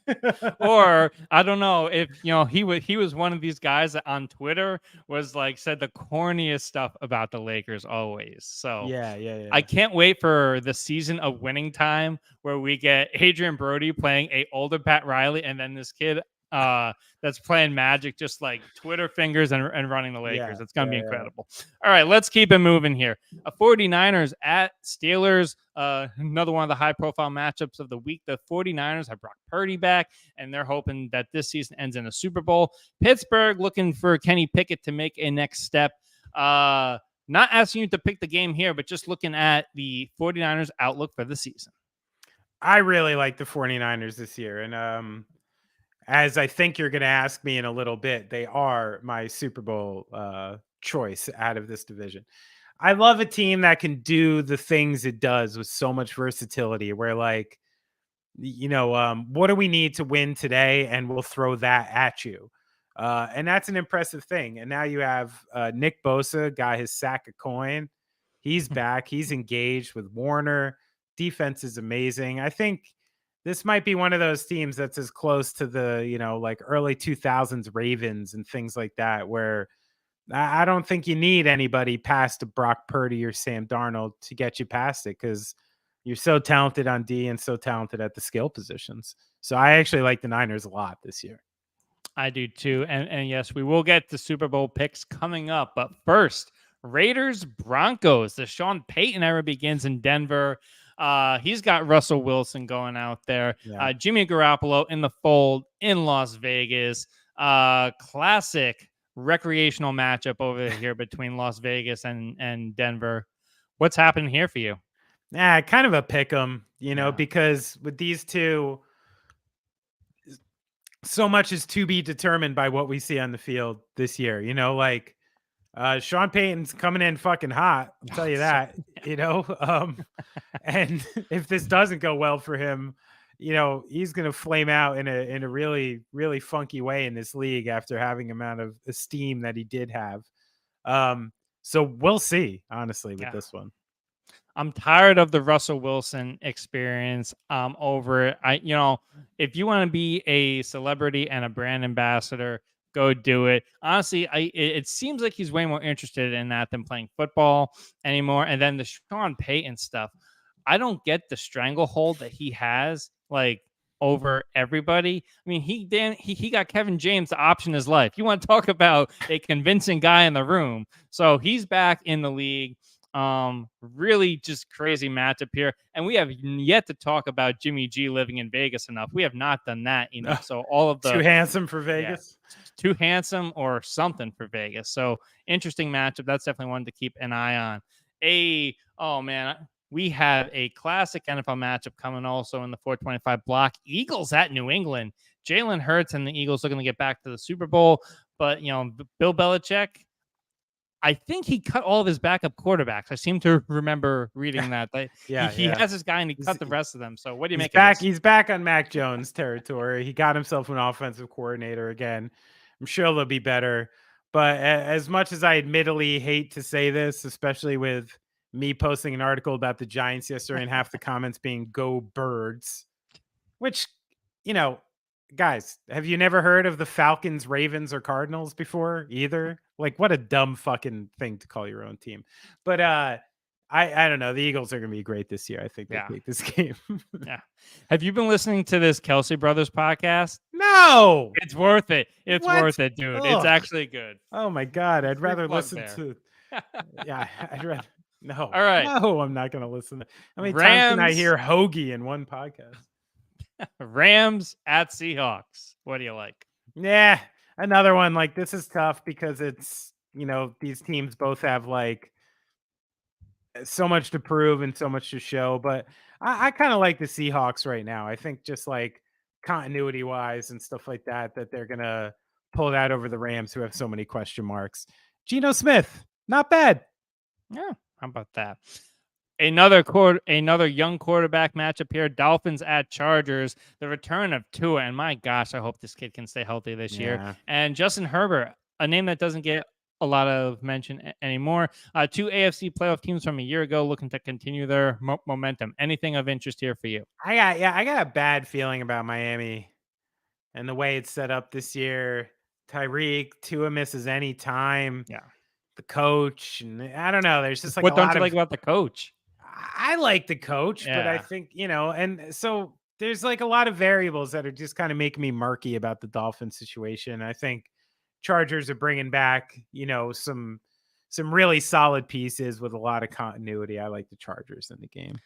Or I don't know if he was one of these guys that on Twitter was like said the corniest stuff about the Lakers always. So yeah. I can't wait for the season of Winning Time where we get Adrian Brody playing a older Pat Riley and then this kid that's playing Magic, just like Twitter fingers and running the Lakers. It's going to be incredible. All right, let's keep it moving here. 49ers at Steelers, another one of the high-profile matchups of the week. The 49ers have Brock Purdy back, and they're hoping that this season ends in a Super Bowl. Pittsburgh looking for Kenny Pickett to make a next step. Not asking you to pick the game here, but just looking at the 49ers outlook for the season. I really like the 49ers this year, and as I think you're going to ask me in a little bit, they are my Super Bowl choice out of this division. I love a team that can do the things it does with so much versatility where like, what do we need to win today? And we'll throw that at you. And that's an impressive thing. And now you have Nick Bosa got his sack of coin. He's back. He's engaged with Warner. Defense is amazing. I think this might be one of those teams that's as close to the, like early 2000s Ravens and things like that, where I don't think you need anybody past Brock Purdy or Sam Darnold to get you past it because you're so talented on D and so talented at the skill positions. So I actually like the Niners a lot this year. I do too. And yes, we will get the Super Bowl picks coming up. But first, Raiders, Broncos. The Sean Payton era begins in Denver. He's got Russell Wilson going out there. Yeah. Jimmy Garoppolo in the fold in Las Vegas. Classic recreational matchup over here between Las Vegas and Denver. What's happening here for you? Kind of a pick 'em, because with these two, so much is to be determined by what we see on the field this year. Like Sean Payton's coming in fucking hot. I'll tell you that. And if this doesn't go well for him, he's gonna flame out in a really really funky way in this league after having amount of esteem that he did have. So we'll see. Honestly, with this one. I'm tired of the Russell Wilson experience. Over it. If you want to be a celebrity and a brand ambassador, go do it. Honestly, it seems like he's way more interested in that than playing football anymore. And then the Sean Payton stuff, I don't get the stranglehold that he has like over everybody. I mean, he got Kevin James to option his life. You want to talk about a convincing guy in the room? So he's back in the league. Really just crazy matchup here, and we have yet to talk about Jimmy G living in Vegas enough. We have not done that enough. So all of the too handsome for Vegas, too handsome or something for Vegas. So interesting matchup. That's definitely one to keep an eye on. Oh man, we have a classic NFL matchup coming also in the 425 block. Eagles at New England. Jalen Hurts and the Eagles looking to get back to the Super Bowl, but Bill Belichick, I think he cut all of his backup quarterbacks. I seem to remember reading that. He has his guy and he cut the rest of them. So what do you make of this? He's back on Mac Jones territory. He got himself an offensive coordinator again. I'm sure they'll be better. But as much as I admittedly hate to say this, especially with me posting an article about the Giants yesterday and half the comments being "Go Birds," which, guys, have you never heard of the Falcons, Ravens, or Cardinals before either? Like, what a dumb fucking thing to call your own team. But I don't know. The Eagles are going to be great this year. I think they take this game. Have you been listening to this Kelsey Brothers podcast? No. It's worth it. It's worth it, dude. Ugh. It's actually good. Oh my God. I'd rather listen to. I'd rather. No. All right. No, I'm not going to listen. How many times can I hear Hoagie in one podcast? Rams at Seahawks. What do you like? Yeah. Another one. Like, this is tough because it's, these teams both have like so much to prove and so much to show. But I kind of like the Seahawks right now. I think just like continuity wise and stuff like that they're going to pull it out over the Rams, who have so many question marks. Geno Smith, not bad. Yeah. How about that? Another young quarterback matchup here. Dolphins at Chargers. The return of Tua, and my gosh, I hope this kid can stay healthy this year. And Justin Herbert, a name that doesn't get a lot of mention anymore. Two AFC playoff teams from a year ago looking to continue their momentum. Anything of interest here for you? I got a bad feeling about Miami and the way it's set up this year. Tyreek, Tua misses any time. Yeah. The coach, and I don't know. There's just like what don't you like about the coach? I like the coach, but I think, and so there's like a lot of variables that are just kind of making me murky about the Dolphins situation. I think Chargers are bringing back, some really solid pieces with a lot of continuity. I like the Chargers in the game.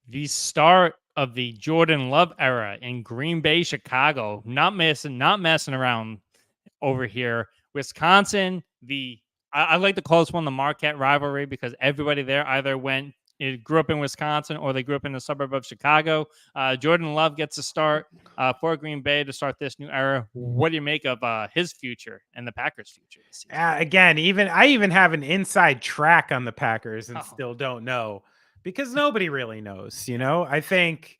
The start of the Jordan Love era in Green Bay, Chicago. Not messing around over here. Wisconsin, I like to call this one the Marquette rivalry because everybody there either grew up in Wisconsin or they grew up in the suburb of Chicago. Jordan Love gets a start for Green Bay to start this new era. What do you make of his future and the Packers' future this season? Again, I even have an inside track on the Packers and still don't know because nobody really knows. I think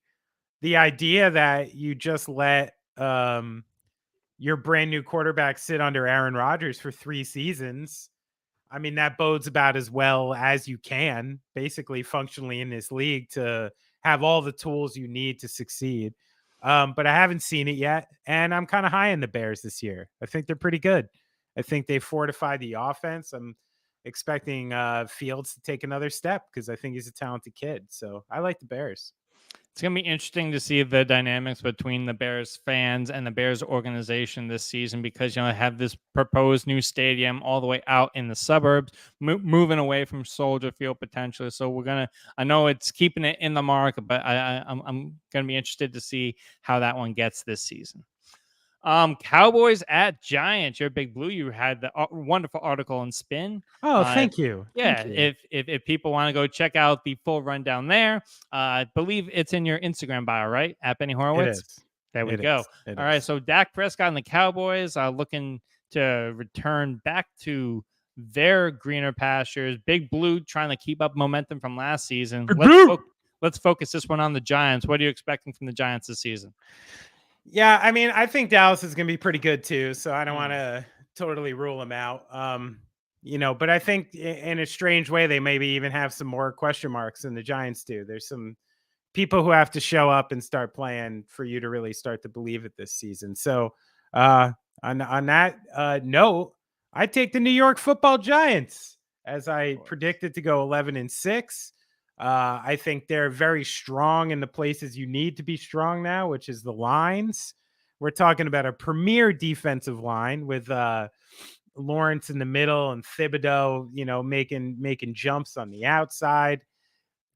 the idea that you just let your brand new quarterback sit under Aaron Rodgers for 3 seasons, I mean, that bodes about as well as you can, basically functionally in this league to have all the tools you need to succeed. But I haven't seen it yet, and I'm kind of high on the Bears this year. I think they're pretty good. I think they fortified the offense. I'm expecting Fields to take another step because I think he's a talented kid. So I like the Bears. It's going to be interesting to see the dynamics between the Bears fans and the Bears organization this season because, they have this proposed new stadium all the way out in the suburbs, moving away from Soldier Field potentially. So I know it's keeping it in the market, but I'm going to be interested to see how that one gets this season. Cowboys at Giants. You're a big blue. You had the wonderful article in Spin. Oh, thank you. Yeah, Thank you. if people want to go check out the full rundown there, I believe it's in your Instagram bio, right? At Benny It Horowitz. is. There we It go. is. It All right, is. so Dak Prescott and the Cowboys are looking to return back to their greener pastures. Big Blue trying to keep up momentum from last season. Let's focus this one on the Giants. What are you expecting from the Giants this season? Yeah, I mean, I think Dallas is going to be pretty good too, so I don't want to totally rule them out. But I think in a strange way they maybe even have some more question marks than the Giants do. There's some people who have to show up and start playing for you to really start to believe it this season. So, on that note, I take the New York Football Giants as I predicted to go 11-6. I think they're very strong in the places you need to be strong now, which is the lines. We're talking about a premier defensive line with Lawrence in the middle and Thibodeau, making jumps on the outside.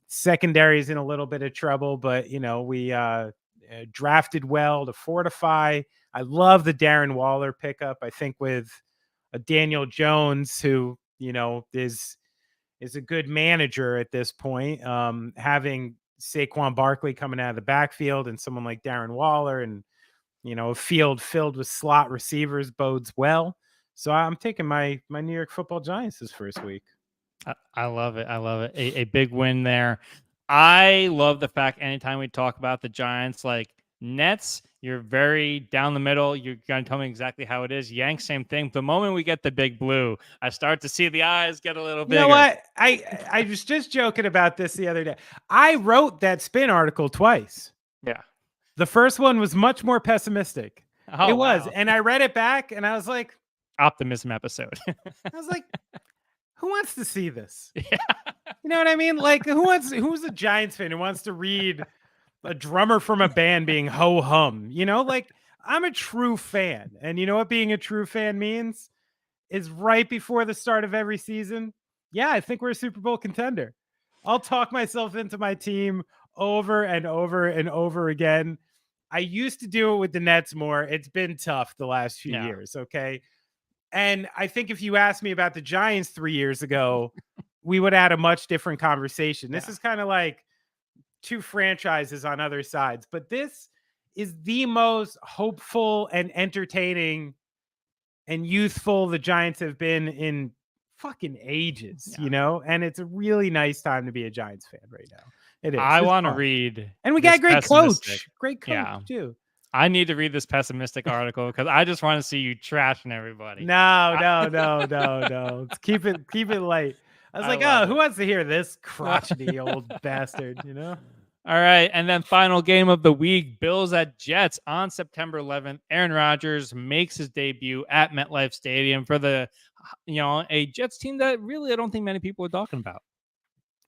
Secondary is in a little bit of trouble, but we drafted well to fortify. I love the Darren Waller pickup. I think with a Daniel Jones who is a good manager at this point. Having Saquon Barkley coming out of the backfield and someone like Darren Waller and, a field filled with slot receivers bodes well. So I'm taking my New York Football Giants this first week. I love it. I love it. A big win there. I love the fact anytime we talk about the Giants, like Nets, you're very down the middle. You're going to tell me exactly how it is. Yanks, same thing. The moment we get the big blue, I start to see the eyes get a little bigger. You know what? I was just joking about this the other day. I wrote that Spin article twice. Yeah. The first one was much more pessimistic. Oh, it was. wow. And I read it back and I was like, optimism episode. I was like, who wants to see this? Yeah. You know what I mean? Like, who's a Giants fan who wants to read a drummer from a band being ho hum? Like, I'm a true fan. And you know what being a true fan means? Is right before the start of every season. Yeah, I think we're a Super Bowl contender. I'll talk myself into my team over and over and over again. I used to do it with the Nets more. It's been tough the last few years. Okay. And I think if you asked me about the Giants 3 years ago, we would have had a much different conversation. This is kind of like two franchises on other sides, but this is the most hopeful and entertaining and youthful the Giants have been in fucking ages, and it's a really nice time to be a Giants fan right now. It is. I want to read. And we got a great coach too. I need to read this pessimistic article because I just want to see you trashing everybody. No. Keep it light. I was like, who wants to hear this crotchety old bastard, All right, and then final game of the week, Bills at Jets on September 11th. Aaron Rodgers makes his debut at MetLife Stadium for a Jets team that really I don't think many people are talking about.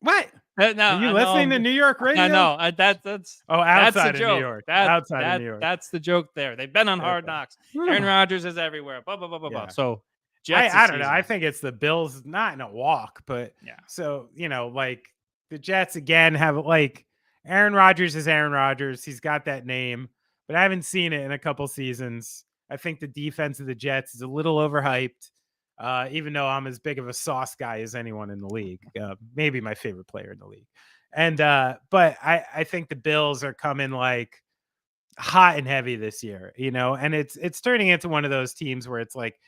What? No, are you listening to New York radio? I know. That's outside the joke. New York. Outside of New York. That's the joke there. They've been on Hard Knocks. Aaron Rodgers is everywhere. Blah, blah, blah, blah, blah. So Jets I don't know. I think it's the Bills, not in a walk, but so, like the Jets again have like Aaron Rodgers is Aaron Rodgers. He's got that name, but I haven't seen it in a couple seasons. I think the defense of the Jets is a little overhyped, even though I'm as big of a sauce guy as anyone in the league. Maybe my favorite player in the league. And but I think the Bills are coming like hot and heavy this year, and it's turning into one of those teams where it's like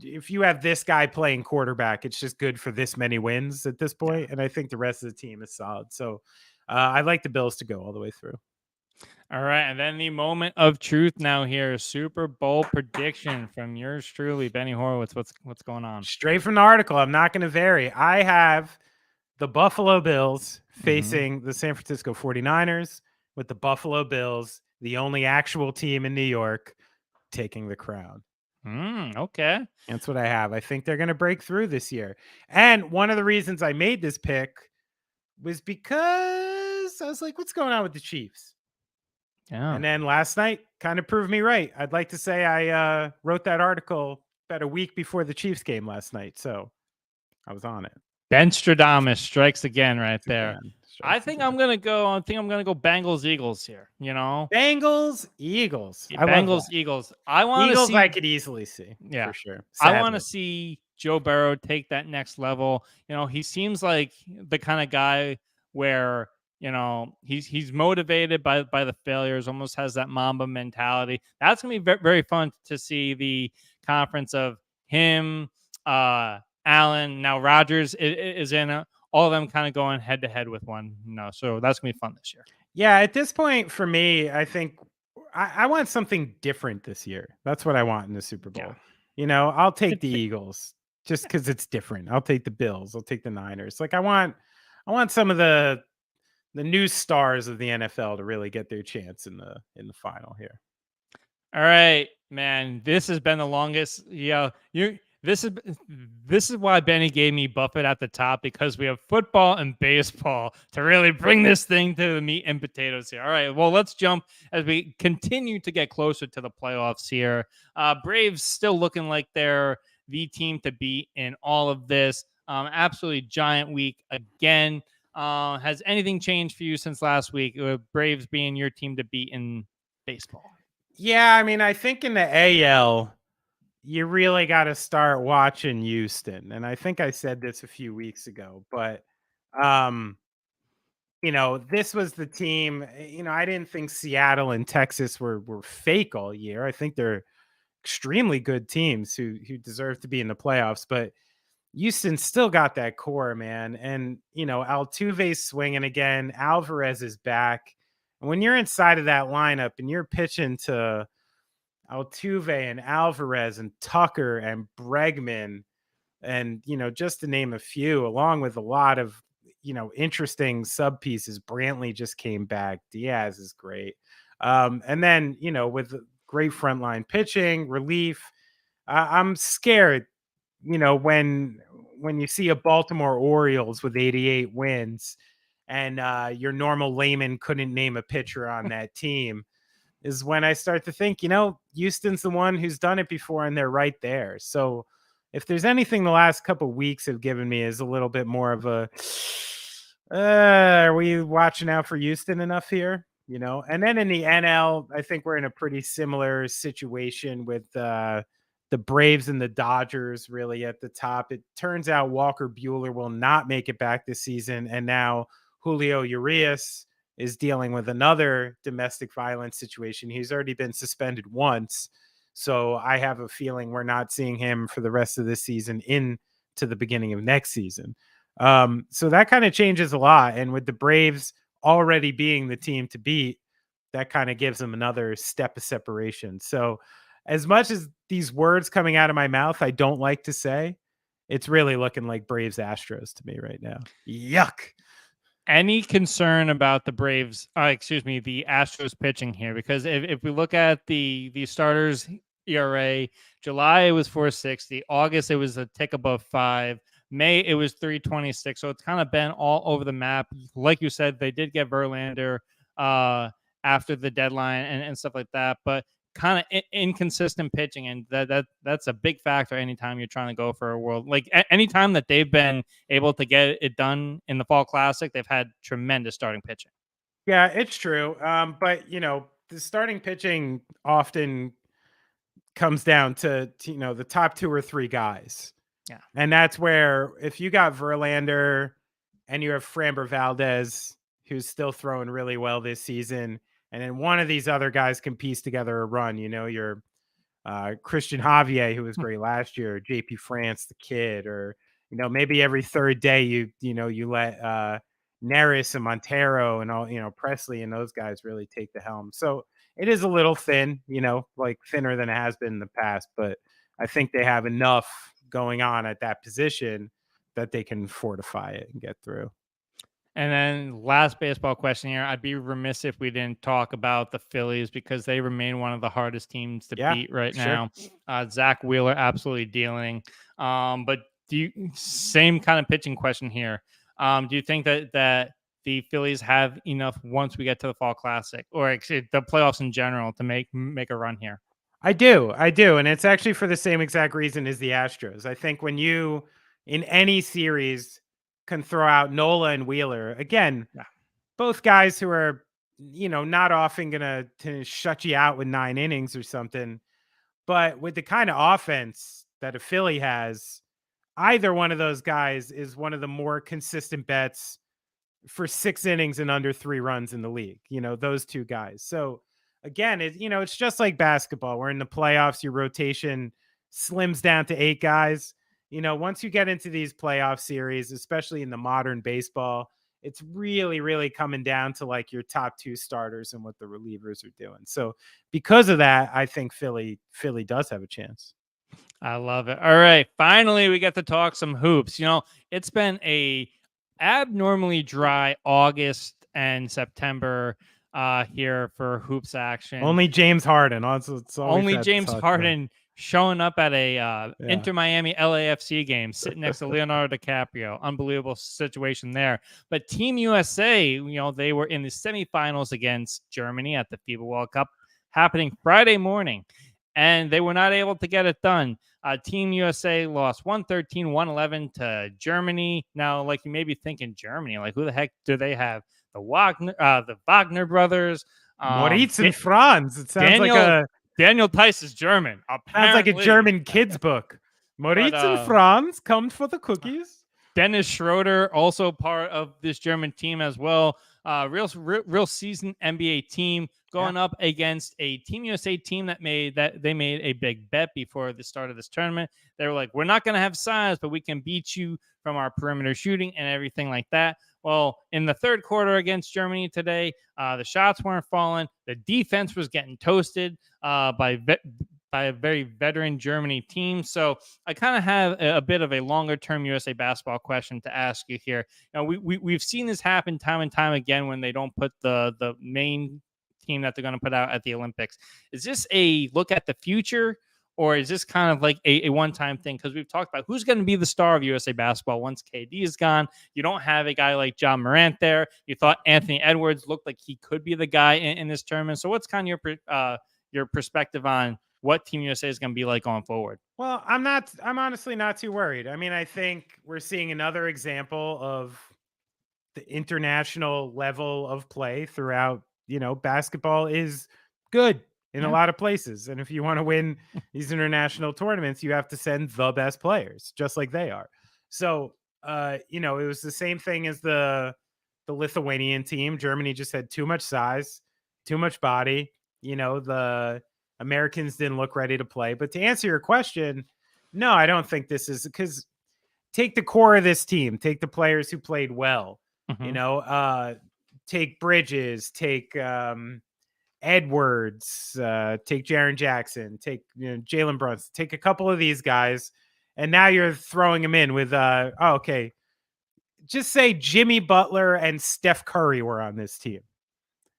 if you have this guy playing quarterback, it's just good for this many wins at this point. And I think the rest of the team is solid. So I'd like the Bills to go all the way through. All right. And then the moment of truth now here. Super Bowl prediction from yours truly, Benny Horowitz. What's going on? Straight from the article. I'm not going to vary. I have the Buffalo Bills facing the San Francisco 49ers, with the Buffalo Bills, the only actual team in New York, taking the crown. Okay. That's what I have. I think they're going to break through this year. And one of the reasons I made this pick was because I was like, what's going on with the Chiefs? Yeah. And then last night kind of proved me right. I'd like to say I wrote that article about a week before the Chiefs game last night. So I was on it. Benstradamus strikes again right there. Again. I think I'm gonna go Bengals Eagles here. Bengals Eagles. I love Bengals that. Eagles. I want to Eagles. see. I could easily see. Yeah, For sure. I want to Sadly. see Joe Burrow take that next level. He seems like the kind of guy where he's motivated by the failures, almost has that Mamba mentality. That's gonna be very, very fun to see the conference of him, Allen. Now Rodgers is in it. All of them kind of going head to head with one. So that's gonna be fun this year. Yeah, at this point for me, I think I want something different this year. That's what I want in the Super Bowl. I'll take the Eagles just because it's different. I'll take the Bills. I'll take the Niners. Like I want some of the new stars of the NFL to really get their chance in the final here. All right, man. This has been the longest. Yeah, This is why Benny gave me Buffett at the top, because we have football and baseball to really bring this thing to the meat and potatoes here. All right, well, let's jump as we continue to get closer to the playoffs here. Braves still looking like they're the team to beat in all of this. Absolutely giant week again. Has anything changed for you since last week? Braves being your team to beat in baseball. Yeah, I mean, I think in the AL, you really got to start watching Houston. And I think I said this a few weeks ago, but this was the team. I didn't think Seattle and Texas were fake all year. I think they're extremely good teams who deserve to be in the playoffs, but Houston still got that core, man. And Altuve's swinging again. Alvarez is back. And when you're inside of that lineup and you're pitching to Altuve and Alvarez and Tucker and Bregman, and just to name a few, along with a lot of interesting sub pieces. Brantley just came back. Diaz is great, and then with great frontline pitching, relief. I'm scared. When you see a Baltimore Orioles with 88 wins, and your normal layman couldn't name a pitcher on that team, is when I start to think, Houston's the one who's done it before, and they're right there. So if there's anything the last couple of weeks have given me is a little bit more of a, are we watching out for Houston enough here? And then in the NL, I think we're in a pretty similar situation with the Braves and the Dodgers really at the top. It turns out Walker Buehler will not make it back this season. And now Julio Urias is dealing with another domestic violence situation. He's already been suspended once. So I have a feeling we're not seeing him for the rest of this season into the beginning of next season. So that kind of changes a lot. And with the Braves already being the team to beat, that kind of gives them another step of separation. So as much as these words coming out of my mouth, I don't like to say, it's really looking like Braves Astros to me right now. Yuck. Any concern about the Braves, the Astros pitching here? Because if we look at the starters ERA, July it was 4.60, August it was a tick above 5, May it was 3.26. So it's kind of been all over the map. Like you said, they did get Verlander after the deadline and stuff like that, but kind of inconsistent pitching, and that's a big factor anytime you're trying to go for a world. Like anytime that they've been able to get it done in the Fall Classic, they've had tremendous starting pitching. Yeah, it's true. But the starting pitching often comes down to the top 2 or 3 guys. Yeah, and that's where if you got Verlander and you have Framber Valdez, who's still throwing really well this season, and then one of these other guys can piece together a run. Your Christian Javier, who was great last year, JP France, the kid, or maybe every third day you let Neris and Montero and all Presley and those guys really take the helm. So it is a little thin, like thinner than it has been in the past, but I think they have enough going on at that position that they can fortify it and get through. And then last baseball question here. I'd be remiss if we didn't talk about the Phillies, because they remain one of the hardest teams to beat right now. Zach Wheeler absolutely dealing. But same kind of pitching question here. Do you think that the Phillies have enough once we get to the Fall Classic, or the playoffs in general, to make a run here? I do. And it's actually for the same exact reason as the Astros. I think when you, in any series, can throw out Nola and Wheeler. Again, Yeah. both guys who are, not often going to shut you out with 9 innings or something. But with the kind of offense that a Philly has, either one of those guys is one of the more consistent bets for 6 innings and under 3 runs in the league, those two guys. So again, it's just like basketball. We're in the playoffs, your rotation slims down to 8 guys. Once you get into these playoff series, especially in the modern baseball, it's really, really coming down to like your top 2 starters and what the relievers are doing. So because of that, I think Philly does have a chance. I love it. All right. Finally, we get to talk some hoops. It's been a abnormally dry August and September here for hoops action. Only James Harden. Only James Harden showing up at a Inter Miami LAFC game, sitting next to Leonardo DiCaprio. Unbelievable situation there. But Team USA, they were in the semifinals against Germany at the FIBA World Cup, happening Friday morning, and they were not able to get it done. Team USA lost 113-111 to Germany. Now, like, you may be thinking, Germany, like, who the heck do they have? The Wagner brothers, Moritz and Franz. It sounds like Daniel Tice is German. Sounds like a German kids book. Moritz and Franz come for the cookies. Dennis Schroeder, also part of this German team as well. Real seasoned NBA team going up against a Team USA team that made a big bet before the start of this tournament. They were like, we're not going to have size, but we can beat you from our perimeter shooting and everything like that. Well, in the third quarter against Germany today, the shots weren't falling. The defense was getting toasted by a very veteran Germany team. So I kind of have a bit of a longer-term USA basketball question to ask you here. We've seen this happen time and time again when they don't put the main team that they're going to put out at the Olympics. Is this a look at the future, or is this kind of like a one-time thing? Because we've talked about who's going to be the star of USA basketball once KD is gone. You don't have a guy like John Morant there. You thought Anthony Edwards looked like he could be the guy in this tournament. So what's kind of your perspective on what Team USA is going to be like going forward? Well, I'm honestly not too worried. I mean, I think we're seeing another example of the international level of play throughout. Basketball is good in a lot of places. And if you want to win these international tournaments, you have to send the best players, just like they are. So, it was the same thing as the Lithuanian team. Germany just had too much size, too much body. The Americans didn't look ready to play. But to answer your question, no, I don't think this is, because take the core of this team, take the players who played well, take Bridges, take Edwards, take Jaren Jackson, take Jalen Brunson, take a couple of these guys, and now you're throwing them in with okay, just say Jimmy Butler and Steph Curry were on this team.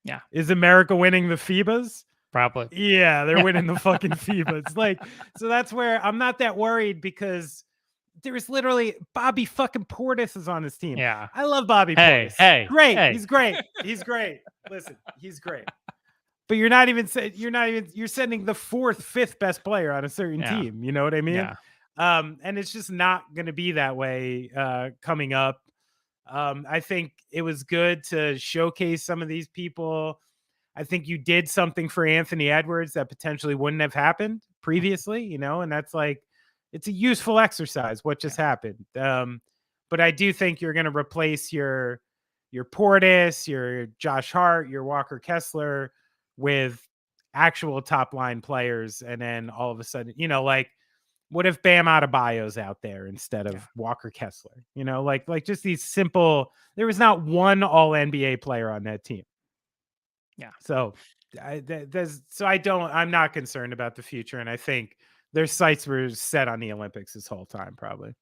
Yeah, is America winning the FIBAs? Probably. Yeah, they're winning the fucking FIBAs. Like, so that's where I'm not that worried, because there's literally Bobby fucking Portis is on this team. Yeah. I love Bobby Portis. Great. Hey. He's great. He's great. Listen, he's great. But you're sending the 4th, 5th best player on a certain team. You know what I mean? Yeah. And it's just not going to be that way coming up. I think it was good to showcase some of these people. I think you did something for Anthony Edwards that potentially wouldn't have happened previously, and that's like, it's a useful exercise, what just happened. But I do think you're going to replace your Portis, your Josh Hart, your Walker Kessler with actual top line players. And then all of a sudden, like, what if Bam Adebayo's out there instead of Walker Kessler? Like just these simple, there was not one all NBA player on that team. Yeah. So I'm not concerned about the future. And I think their sights were set on the Olympics this whole time, probably.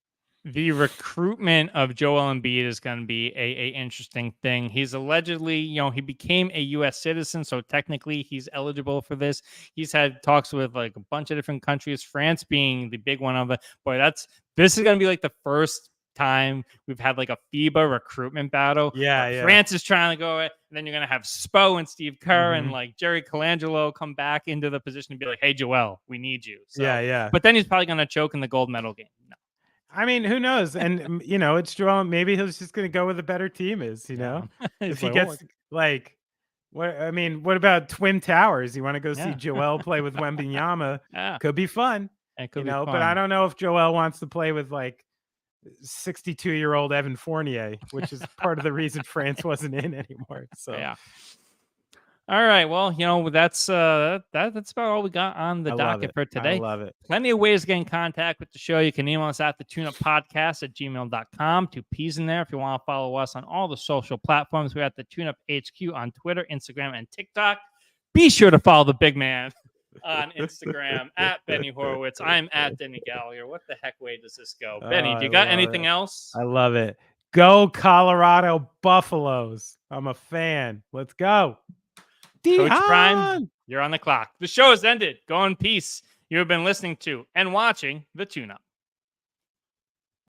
The recruitment of Joel Embiid is going to be a interesting thing. He's allegedly, he became a U.S. citizen, so technically he's eligible for this. He's had talks with like a bunch of different countries, France being the big one of it. Boy, this is going to be like the first time we've had like a FIBA recruitment battle. Yeah. France is trying to go, and then you're going to have Spo and Steve Kerr and like Jerry Colangelo come back into the position to be like, hey, Joel, we need you. So, yeah. But then he's probably going to choke in the gold medal game. No. I mean, who knows? And it's Joel. Maybe he's just going to go where the better team is. If he gets like, what about Twin Towers? You want to go see Joel play with Wembanyama? Could be fun. It could be fun. But I don't know if Joel wants to play with like 62-year-old Evan Fournier, which is part of the reason France wasn't in anymore. So yeah. All right. Well, that's about all we got on the docket for today. I love it. Plenty of ways to get in contact with the show. You can email us at thetuneuppodcast@gmail.com. 2 P's in there if you want to follow us on all the social platforms. We're at the Tune Up HQ on Twitter, Instagram, and TikTok. Be sure to follow the big man on Instagram at Benny Horowitz. I'm at Deny Gallagher. What the heck way does this go? Benny, do you got anything else? I love it. Go Colorado Buffaloes. I'm a fan. Let's go. Coach Prime, you're on the clock. The show has ended. Go in peace. You have been listening to and watching The Tune Up.